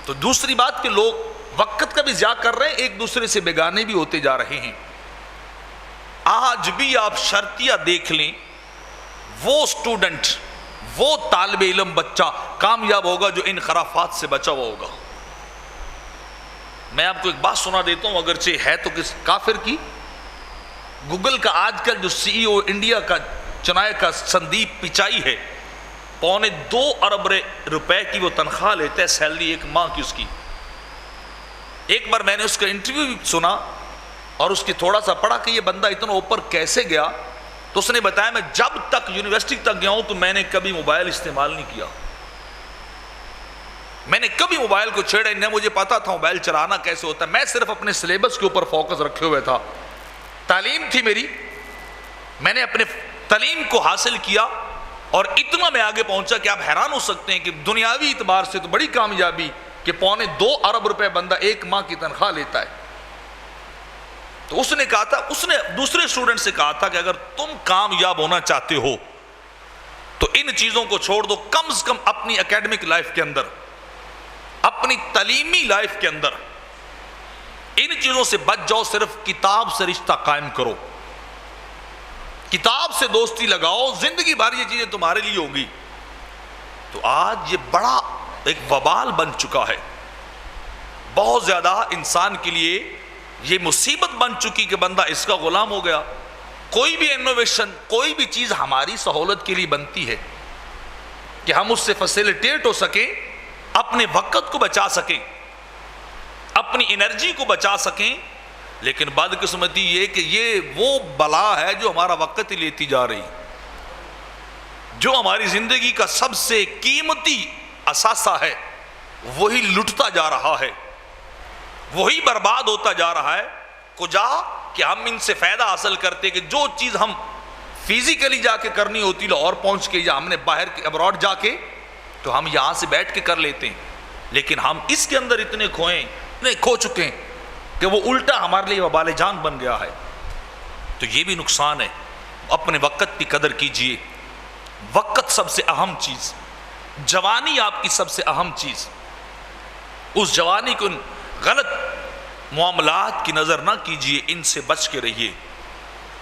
تو دوسری بات کہ لوگ وقت کا بھی ضیاع کر رہے ہیں، ایک دوسرے سے بیگانے بھی ہوتے جا رہے ہیں۔ آج بھی آپ شرطیہ دیکھ لیں، وہ اسٹوڈنٹ، وہ طالب علم بچہ کامیاب ہوگا جو ان خرافات سے بچا ہوا ہوگا۔ میں آپ کو ایک بات سنا دیتا ہوں، اگرچہ ہے تو کس کافر کی۔ گوگل کا آج کل جو سی ای او انڈیا کا چنائے کا سندیپ پچائی ہے، 2.25 ارب روپے کی وہ تنخواہ لیتا ہے، سیلری ایک ماہ کی اس کی۔ ایک بار میں نے اس کا انٹرویو بھی سنا اور اس کی تھوڑا سا پڑھا کہ یہ بندہ اتنا اوپر کیسے گیا، تو اس نے بتایا میں جب تک یونیورسٹی تک گیا ہوں تو میں نے کبھی موبائل استعمال نہیں کیا، میں نے کبھی موبائل کو چھیڑا نہیں، مجھے پتا تھا موبائل چلانا کیسے ہوتا ہے، میں صرف اپنے سلیبس کے اوپر فوکس رکھے ہوئے تھا، تعلیم تھی میری، میں نے اپنے تعلیم کو حاصل کیا اور اتنا میں آگے پہنچا کہ آپ حیران ہو سکتے ہیں کہ دنیاوی اعتبار سے تو بڑی کامیابی کہ 2.25 ارب روپے بندہ ایک ماہ کی تنخواہ لیتا ہے۔ تو اس نے کہا تھا، اس نے دوسرے اسٹوڈنٹ سے کہا تھا کہ اگر تم کامیاب ہونا چاہتے ہو تو ان چیزوں کو چھوڑ دو، کم سے کم اپنی اکیڈمک لائف کے اندر، اپنی تعلیمی لائف کے اندر ان چیزوں سے بچ جاؤ، صرف کتاب سے رشتہ قائم کرو، کتاب سے دوستی لگاؤ، زندگی بھر یہ چیزیں تمہارے لیے ہوگی۔ تو آج یہ بڑا ایک وبال بن چکا ہے، بہت زیادہ انسان کے لیے یہ مصیبت بن چکی کہ بندہ اس کا غلام ہو گیا۔ کوئی بھی انوویشن، کوئی بھی چیز ہماری سہولت کے لیے بنتی ہے کہ ہم اس سے فیسیلیٹیٹ ہو سکیں، اپنے وقت کو بچا سکیں، اپنی انرجی کو بچا سکیں، لیکن بدقسمتی یہ کہ یہ وہ بلا ہے جو ہمارا وقت ہی لیتی جا رہی، جو ہماری زندگی کا سب سے قیمتی اثاثہ ہے وہی لٹتا جا رہا ہے، وہی برباد ہوتا جا رہا ہے۔ کجا کہ ہم ان سے فائدہ حاصل کرتے کہ جو چیز ہم فزیکلی جا کے کرنی ہوتی لاہور پہنچ کے یا ہم نے باہر ابراڈ جا کے، تو ہم یہاں سے بیٹھ کے کر لیتے ہیں، لیکن ہم اس کے اندر اتنے کھو چکے ہیں کہ وہ الٹا ہمارے لیے وبال جان بن گیا ہے۔ تو یہ بھی نقصان ہے۔ اپنے وقت کی قدر کیجئے، وقت سب سے اہم چیز، جوانی آپ کی سب سے اہم چیز، اس جوانی کو غلط معاملات کی نظر نہ کیجئے، ان سے بچ کے رہیے۔